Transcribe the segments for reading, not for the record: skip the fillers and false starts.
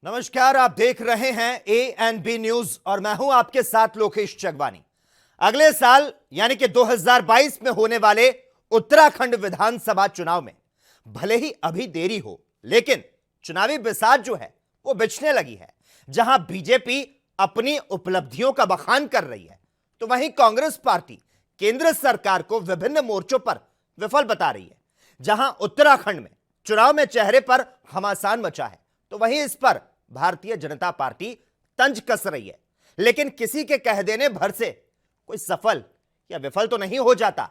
नमस्कार, आप देख रहे हैं एएनबी न्यूज और मैं हूं आपके साथ लोकेश चगवानी। अगले साल यानी कि 2022 में होने वाले उत्तराखंड विधानसभा चुनाव में भले ही अभी देरी हो, लेकिन चुनावी बिसात जो है वो बिछने लगी है। जहां बीजेपी अपनी उपलब्धियों का बखान कर रही है, तो वहीं कांग्रेस पार्टी केंद्र सरकार को विभिन्न मोर्चों पर विफल बता रही है। जहां उत्तराखंड में चुनाव में चेहरे पर घमासान मचा है, तो वहीं इस पर भारतीय जनता पार्टी तंज कस रही है। लेकिन किसी के कह देने भर से कोई सफल या विफल तो नहीं हो जाता।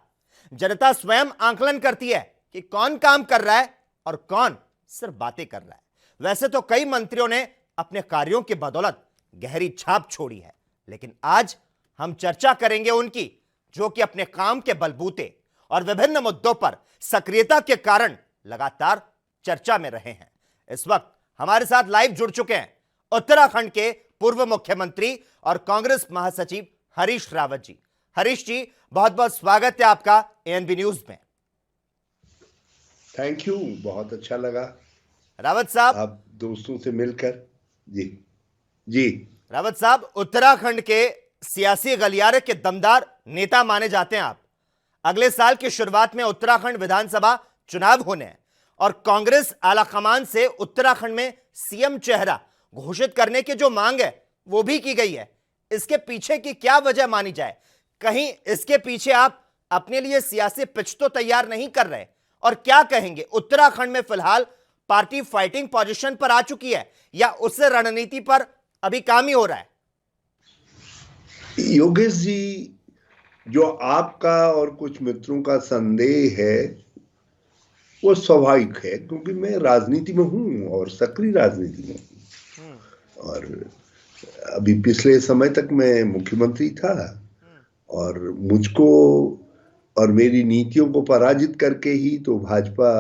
जनता स्वयं आंकलन करती है कि कौन काम कर रहा है और कौन सिर्फ बातें कर रहा है। वैसे तो कई मंत्रियों ने अपने कार्यों की बदौलत गहरी छाप छोड़ी है, लेकिन आज हम चर्चा करेंगे उनकी, जो कि अपने काम के बलबूते और विभिन्न मुद्दों पर सक्रियता के कारण लगातार चर्चा में रहे हैं। इस वक्त हमारे साथ लाइव जुड़ चुके हैं उत्तराखंड के पूर्व मुख्यमंत्री और कांग्रेस महासचिव हरीश रावत जी। हरीश जी, बहुत बहुत स्वागत है आपका एएनबी न्यूज में। थैंक यू, बहुत अच्छा लगा रावत साहब, आप दोस्तों से मिलकर। जी जी रावत साहब, उत्तराखंड के सियासी गलियारे के दमदार नेता माने जाते हैं आप। अगले साल की शुरुआत में उत्तराखंड विधानसभा चुनाव होने हैं और कांग्रेस आलाकमान से उत्तराखंड में सीएम चेहरा घोषित करने की जो मांग है वो भी की गई है। इसके पीछे की क्या वजह मानी जाए? कहीं इसके पीछे आप अपने लिए सियासी पिच तो तैयार नहीं कर रहे? और क्या कहेंगे, उत्तराखंड में फिलहाल पार्टी फाइटिंग पोजीशन पर आ चुकी है या उससे रणनीति पर अभी काम ही हो रहा है? योगेश जी, जो आपका और कुछ मित्रों का संदेह है वो स्वाभाविक है, क्योंकि मैं राजनीति में हूं और सक्रिय राजनीति में हूं। और अभी पिछले समय तक मैं मुख्यमंत्री था और मुझको और मेरी नीतियों को पराजित करके ही तो भाजपा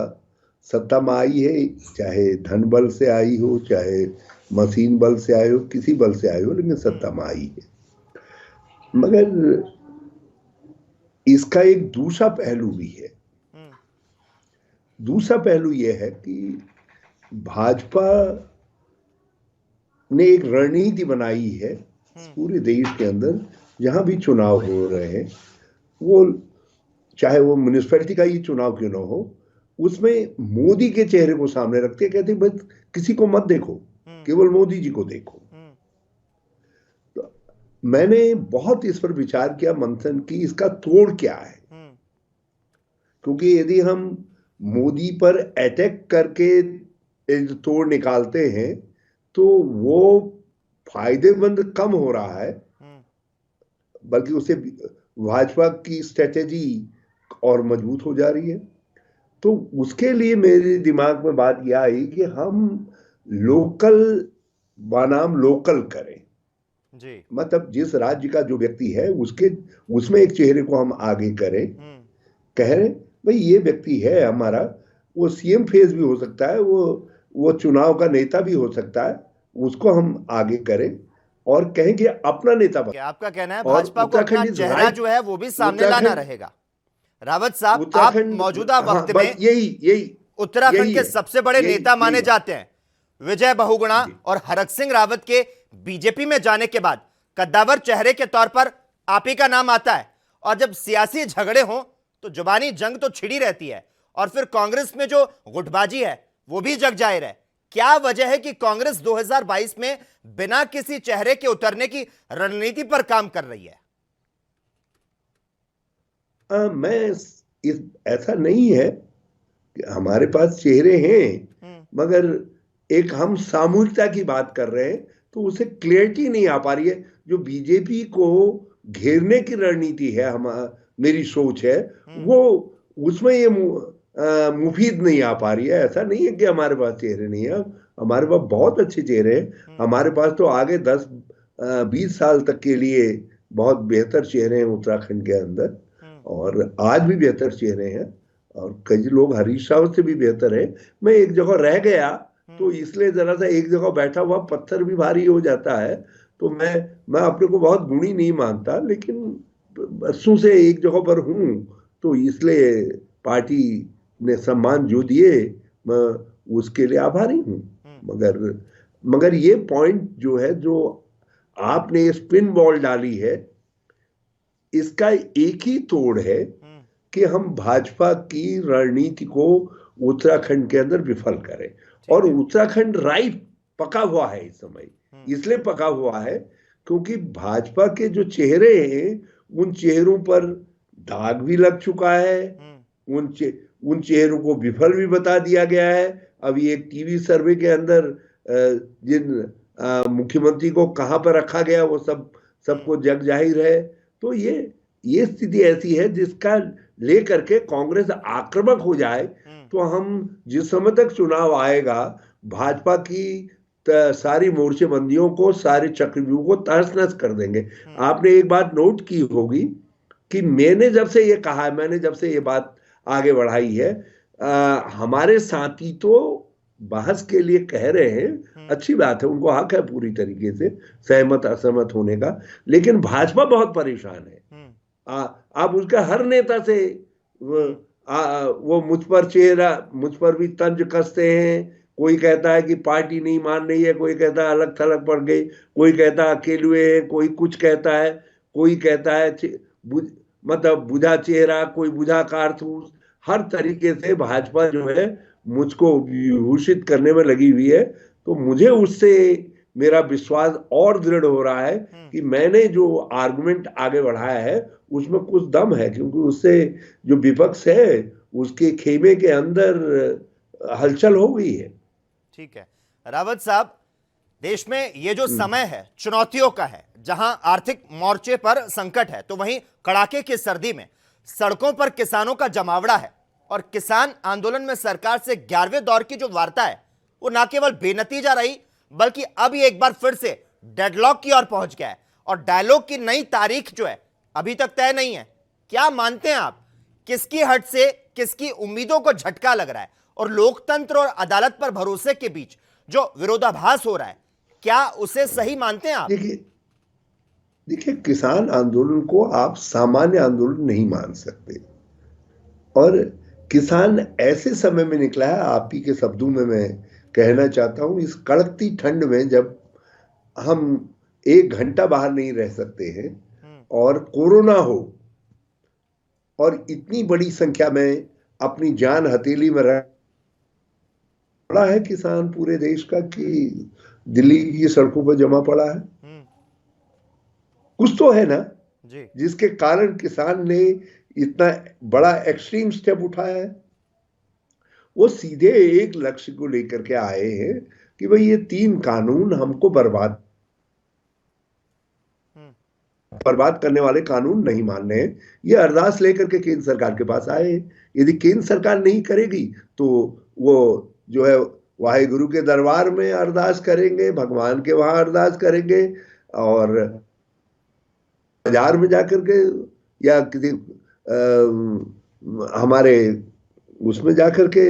सत्ता में आई है। चाहे धन बल से आई हो, चाहे मशीन बल से आई हो, किसी बल से आई हो, लेकिन सत्ता में आई है। मगर इसका एक दूसरा पहलू भी है। दूसरा पहलू यह है कि भाजपा ने एक रणनीति बनाई है पूरे देश के अंदर। जहां भी चुनाव हो रहे हैं, वो चाहे वो म्युनिसिपैलिटी का ही चुनाव क्यों ना हो, उसमें मोदी के चेहरे को सामने रखते हैं। कहते हैं बस किसी को मत देखो, केवल मोदी जी को देखो। तो मैंने बहुत इस पर विचार किया, मंथन की, इसका तोड़ क्या है। क्योंकि यदि हम मोदी पर अटैक करके एक तोड़ निकालते हैं तो वो फायदेमंद कम हो रहा है, बल्कि उससे भाजपा की स्ट्रेटेजी और मजबूत हो जा रही है। तो उसके लिए मेरे दिमाग में बात यह आई कि हम लोकल बनाम लोकल करें जी। मतलब जिस राज्य का जो व्यक्ति है उसमें एक चेहरे को हम आगे करें। कह रहे भाई ये व्यक्ति है हमारा, वो सीएम फेज भी हो सकता है, वो चुनाव का नेता भी हो सकता है, उसको हम आगे करें और कहेंगे अपना नेता बन। आपका कहना है भाजपा को अपना चेहरा जो है वो भी सामने लाना रहेगा। रावत साहब, आप मौजूदा वक्त में यही उत्तराखंड के सबसे बड़े नेता माने जाते हैं। विजय बहुगुणा और हरक सिंह रावत के बीजेपी में जाने के बाद कद्दावर चेहरे के तौर पर आप ही का नाम आता है। और जब सियासी झगड़े हों तो जुबानी जंग तो छिड़ी रहती है और फिर कांग्रेस में जो गुटबाजी है वो भी जग जाहिर है। क्या वजह है कि कांग्रेस 2022 में बिना किसी चेहरे के उतरने की रणनीति पर काम कर रही है? ऐसा नहीं है कि हमारे पास चेहरे हैं, मगर एक हम सामूहिकता की बात कर रहे हैं तो उसे क्लियरिटी नहीं आ पा रही है। जो बीजेपी को घेरने की रणनीति है, मेरी सोच है, वो उसमें ये मुफीद नहीं आ पा रही है। ऐसा नहीं है कि हमारे पास चेहरे नहीं है, हमारे पास बहुत अच्छे चेहरे हैं। हमारे पास तो आगे 10-20 साल तक के लिए बहुत बेहतर चेहरे हैं उत्तराखंड के अंदर, और आज भी बेहतर चेहरे हैं और कई लोग हरीश रावत से भी बेहतर है। मैं एक जगह रह गया तो इसलिए जरा सा एक जगह बैठा हुआ पत्थर भी भारी हो जाता है। तो मैं अपने को बहुत गुणी नहीं मानता, लेकिन बरसों से एक जगह पर हूं तो इसलिए पार्टी ने सम्मान जो दिए मैं उसके लिए आभारी हूं। मगर मगर ये पॉइंट जो है, जो आपने स्पिन बॉल डाली है, इसका एक ही तोड़ है कि हम भाजपा की रणनीति को उत्तराखंड के अंदर विफल करें। और उत्तराखंड राइट पका हुआ है इस समय, इसलिए पका हुआ है क्योंकि भाजपा के जो चेहरे हैं उन चेहरों पर दाग भी लग चुका है, उन चेहरों को विफल भी बता दिया गया है। अभी एक टीवी सर्वे के अंदर जिन मुख्यमंत्री को कहां पर रखा गया वो सबको जग जाहिर है। तो ये स्थिति ऐसी है जिसका लेकर के कांग्रेस आक्रामक हो जाए तो हम जिस समय तक चुनाव आएगा भाजपा की सारी मोर्चेबंदियों को, सारे चक्रव्यूह को तहस नहस कर देंगे। आपने एक बात नोट की होगी कि मैंने जब से ये बात आगे बढ़ाई है, हमारे साथी तो बहस के लिए कह रहे हैं, अच्छी बात है, उनको हक है पूरी तरीके से सहमत असहमत होने का, लेकिन भाजपा बहुत परेशान है। आप उसका हर नेता से वो मुझ पर भी तंज कसते हैं। कोई कहता है कि पार्टी नहीं मान रही है, कोई कहता है अलग थलग पड़ गई, कोई कहता है अकेले है, कोई कुछ कहता है, कोई कहता है मतलब बुझा चेहरा, कोई बुझा कारतूस। हर तरीके से भाजपा जो है मुझको विभूषित करने में लगी हुई है। तो मुझे उससे मेरा विश्वास और दृढ़ हो रहा है कि मैंने जो आर्गुमेंट आगे बढ़ाया है उसमें कुछ दम है, क्योंकि उससे जो विपक्ष है उसके खेमे के अंदर हलचल हो गई है। ठीक है रावत साहब, देश में ये जो समय है चुनौतियों का है, जहां आर्थिक मोर्चे पर संकट है तो वहीं कड़ाके की सर्दी में सड़कों पर किसानों का जमावड़ा है और किसान आंदोलन में सरकार से 11वें दौर की जो वार्ता है वो ना केवल बेनतीजा रही बल्कि अब ये एक बार फिर से डेडलॉक की ओर पहुंच गया है और डायलॉग की नई तारीख जो है अभी तक तय नहीं है। क्या मानते हैं आप, किसकी हट से किसकी उम्मीदों को झटका लग रहा है और लोकतंत्र और अदालत पर भरोसे के बीच जो विरोधाभास हो रहा है, क्या उसे सही मानते हैं आप? देखिए किसान आंदोलन को आप सामान्य आंदोलन नहीं मान सकते, और किसान ऐसे समय में निकला है, आप ही के शब्दों में मैं कहना चाहता हूं, इस कड़कती ठंड में जब हम 1 घंटा बाहर नहीं रह सकते हैं और कोरोना हो और इतनी बड़ी संख्या में अपनी जान हथेली में पड़ा है किसान पूरे देश का कि दिल्ली की सड़कों पर जमा पड़ा है। कुछ तो है ना जी, जिसके कारण किसान ने इतना बड़ा एक्सट्रीम स्टेप उठाया है। वो सीधे एक लक्ष्य को लेकर के आए हैं कि भाई ये 3 कानून हमको बर्बाद करने वाले कानून नहीं मानने हैं। ये अरदास लेकर के केंद्र सरकार के पास आए। यदि केंद्र सरकार नहीं करेगी तो वो जो है वाहेगुरु के दरबार में अरदास करेंगे, भगवान के वहां अरदास करेंगे, और बाजार में जाकर के या किसी हमारे उसमें जाकर के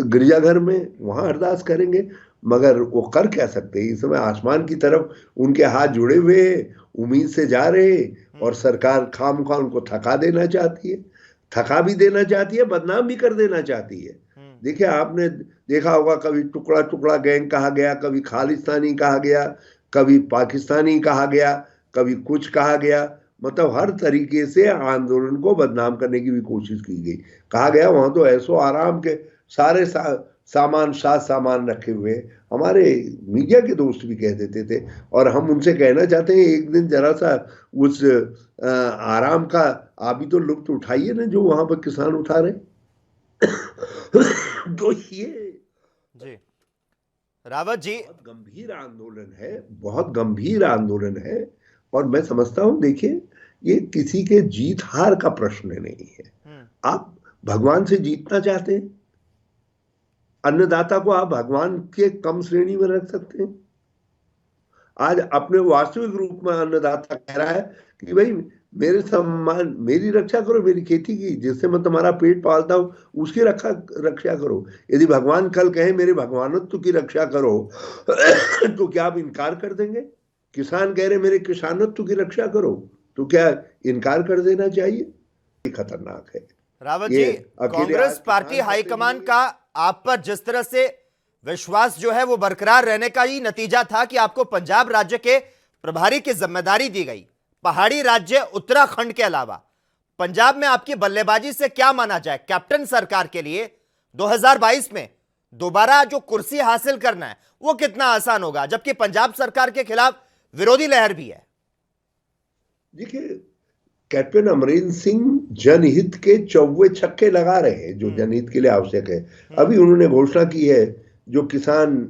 गिरजाघर में वहां अरदास करेंगे। मगर वो कर क्या सकते हैं? इस समय आसमान की तरफ उनके हाथ जुड़े हुए हैं, उम्मीद से जा रहे हैं, और सरकार खामखा उनको थका देना चाहती है, थका भी देना चाहती है, बदनाम भी कर देना चाहती है। देखिए आपने देखा होगा, कभी टुकड़ा टुकड़ा गैंग कहा गया, कभी खालिस्तानी कहा गया, कभी पाकिस्तानी कहा गया, कभी कुछ कहा गया। मतलब हर तरीके से आंदोलन को बदनाम करने की भी कोशिश की गई। कहा गया वहां तो ऐसो आराम के सारे सामान रखे हुए। हमारे मीडिया के दोस्त भी कह देते थे, और हम उनसे कहना चाहते हैं एक दिन जरा सा उस आराम का आप भी तो लुत्फ उठाइए ना जो वहां पर किसान उठा रहे। तो ये जी रावत जी, बहुत गंभीर आंदोलन है, बहुत गंभीर आंदोलन है। और मैं समझता हूं, देखिए ये किसी के जीत हार का प्रश्न नहीं है। आप भगवान से जीतना चाहते हैं, अन्नदाता को आप भगवान के कम श्रेणी में रख सकते हैं? आज अपने वास्तविक रूप में अन्नदाता कह रहा है कि भाई मेरे सम्मान, मेरी रक्षा करो, मेरी खेती की, जिससे मैं तुम्हारा पेट पालता हूं उसकी रक्षा करो। यदि भगवान कल कहे मेरे भगवानत्व की रक्षा करो तो क्या आप इनकार कर देंगे? किसान कह रहे मेरे किसानत्व की रक्षा करो, तो क्या इनकार कर देना चाहिए? खतरनाक है रावत जी। कांग्रेस पार्टी हाईकमान का आप पर जिस तरह से विश्वास जो है वो बरकरार रहने का ही नतीजा था कि आपको पंजाब राज्य के प्रभारी की जिम्मेदारी दी गई। पहाड़ी राज्य उत्तराखंड के अलावा पंजाब में आपकी बल्लेबाजी से क्या माना जाए, कैप्टन सरकार के लिए 2022 में दोबारा जो कुर्सी हासिल करना है वो कितना आसान होगा, जबकि पंजाब सरकार के खिलाफ विरोधी लहर भी है। देखिए, कैप्टन अमरिंदर सिंह जनहित के 54 छक्के लगा रहे हैं जो जनहित के लिए आवश्यक है। अभी उन्होंने घोषणा की है जो किसान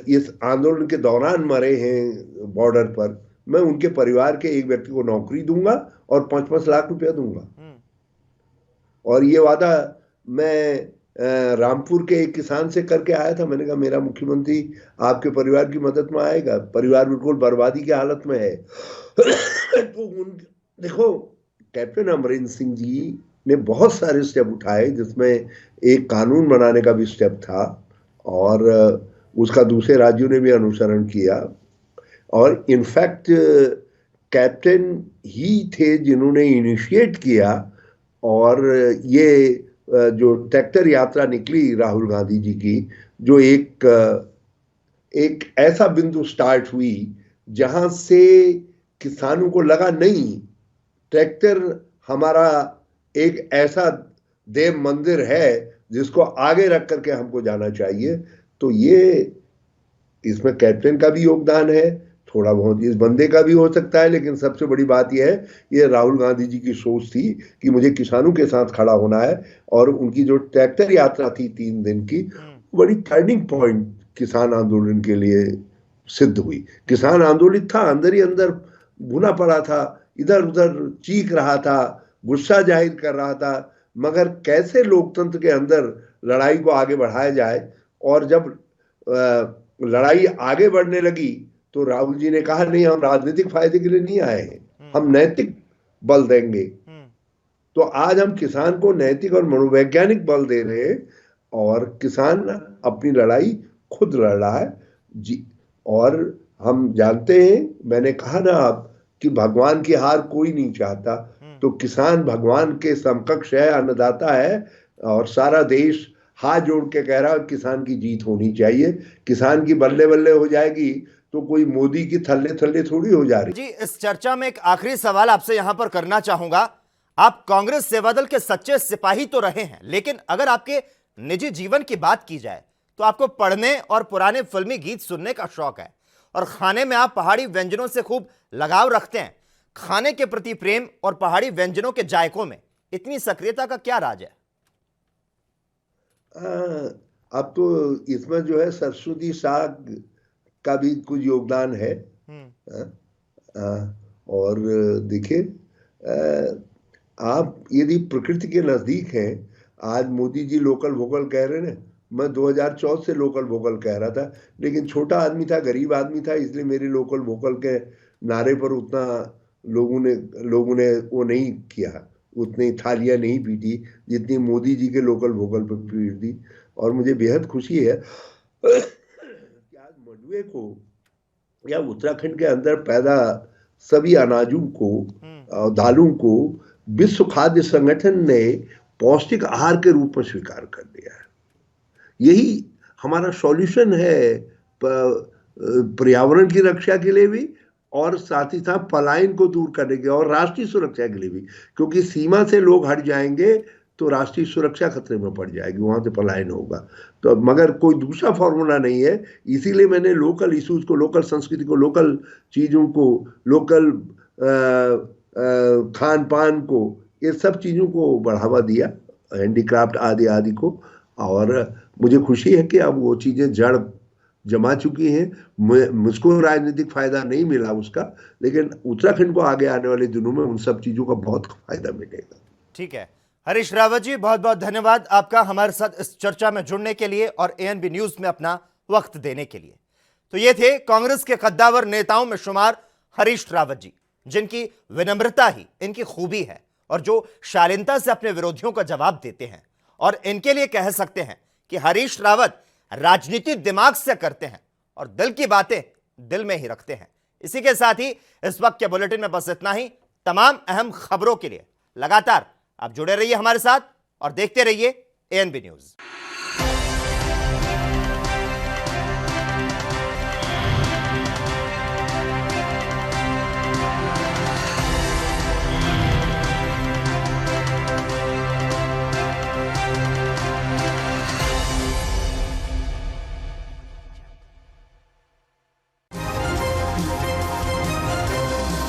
इस आंदोलन के दौरान मरे हैं बॉर्डर पर, मैं उनके परिवार के एक व्यक्ति को नौकरी दूंगा और 5-5 लाख रुपया दूंगा। और ये वादा मैं रामपुर के एक किसान से करके आया था। मैंने कहा मेरा मुख्यमंत्री आपके परिवार की मदद में आएगा, परिवार बिल्कुल बर्बादी की हालत में है। तो देखो, कैप्टन अमरिंदर सिंह जी ने बहुत सारे स्टेप उठाए, जिसमें एक कानून बनाने का भी स्टेप था और उसका दूसरे राज्यों ने भी अनुसरण किया। और इनफैक्ट कैप्टन ही थे जिन्होंने इनिशिएट किया। और ये जो ट्रैक्टर यात्रा निकली राहुल गांधी जी की, जो एक ऐसा बिंदु स्टार्ट हुई जहां से किसानों को लगा नहीं, ट्रैक्टर हमारा एक ऐसा देव मंदिर है जिसको आगे रख करके हमको जाना चाहिए। तो ये इसमें कैप्टन का भी योगदान है, थोड़ा बहुत इस बंदे का भी हो सकता है, लेकिन सबसे बड़ी बात यह है, ये राहुल गांधी जी की सोच थी कि मुझे किसानों के साथ खड़ा होना है। और उनकी जो ट्रैक्टर यात्रा थी 3 दिन की, बड़ी टर्निंग पॉइंट किसान आंदोलन के लिए सिद्ध हुई। किसान आंदोलित था, अंदर ही अंदर भुना पड़ा था, इधर उधर चीख रहा था, गुस्सा जाहिर कर रहा था, मगर कैसे लोकतंत्र के अंदर लड़ाई को आगे बढ़ाया जाए। और जब लड़ाई आगे बढ़ने लगी तो राहुल जी ने कहा नहीं, हम राजनीतिक फायदे के लिए नहीं आए हैं, हम नैतिक बल देंगे। तो आज हम किसान को नैतिक और मनोवैज्ञानिक बल दे रहे हैं और किसान अपनी लड़ाई खुद लड़ रहा है जी। और हम जानते हैं, मैंने कहा ना आप, कि भगवान की हार कोई नहीं चाहता, तो किसान भगवान के समकक्ष है, अन्नदाता है। और सारा देश हाथ जोड़ के कह रहा है किसान की जीत होनी चाहिए। किसान की बल्ले बल्ले हो जाएगी तो कोई मोदी की थल्ले थल्ले थोड़ी हो जा रही। जी, इस चर्चा में एक आखिरी सवाल आपसे यहां पर करना चाहूंगा। आप कांग्रेस सेवादल के सच्चे सिपाही तो रहे हैं, लेकिन अगर आपके निजी जीवन की बात की जाए तो आपको पढ़ने और पुराने फिल्मी गीत सुनने का शौक है और खाने में आप पहाड़ी व्यंजनों से खूब लगाव रखते हैं। खाने के प्रति प्रेम और पहाड़ी व्यंजनों के जायकों में इतनी सक्रियता का क्या राज है? अब तो इसमें जो है सरसों साग का भी कुछ योगदान है। और देखिए, आप यदि प्रकृति के नजदीक हैं, आज मोदी जी लोकल वोकल कह रहे हैं, मैं 2014 से लोकल वोकल कह रहा था, लेकिन छोटा आदमी था, गरीब आदमी था, इसलिए मेरे लोकल वोकल के नारे पर उतना लोगों ने वो नहीं किया, उतनी थालियां नहीं पीटी जितनी मोदी जी के लोकल वोकल पर पीट दी। और मुझे बेहद खुशी है कि आज मंडुए को या उत्तराखंड के अंदर पैदा सभी अनाजों को, दालों को विश्व खाद्य संगठन ने पौष्टिक आहार के रूप में स्वीकार कर दिया है। यही हमारा सॉल्यूशन है पर्यावरण की रक्षा के लिए भी, और साथ ही साथ पलायन को दूर करने के और राष्ट्रीय सुरक्षा के लिए भी। क्योंकि सीमा से लोग हट जाएंगे तो राष्ट्रीय सुरक्षा खतरे में पड़ जाएगी, वहां से पलायन होगा। तो मगर कोई दूसरा फॉर्मूला नहीं है। इसीलिए मैंने लोकल इश्यूज को, लोकल संस्कृति को, लोकल चीजों को, लोकल खान पान को, ये सब चीजों को बढ़ावा दिया, हैंडीक्राफ्ट आदि आदि को। और मुझे खुशी है कि अब वो चीजें जड़ जमा चुकी हैं। मुझको राजनीतिक फायदा नहीं मिला उसका, लेकिन उत्तराखंड को आगे आने वाले दिनों में उन सब चीजों का बहुत फायदा मिलेगा। ठीक है, हरीश रावत जी, बहुत बहुत धन्यवाद आपका हमारे साथ इस चर्चा में जुड़ने के लिए और एएनबी न्यूज में अपना वक्त देने के लिए। तो ये थे कांग्रेस के कद्दावर नेताओं में शुमार हरीश रावत जी, जिनकी विनम्रता ही इनकी खूबी है और जो शालीनता से अपने विरोधियों का जवाब देते हैं। और इनके लिए कह सकते हैं कि हरीश रावत राजनीति दिमाग से करते हैं और दिल की बातें दिल में ही रखते हैं। इसी के साथ ही इस वक्त के बुलेटिन में बस इतना ही। तमाम अहम खबरों के लिए लगातार आप जुड़े रहिए हमारे साथ और देखते रहिए एएनबी न्यूज।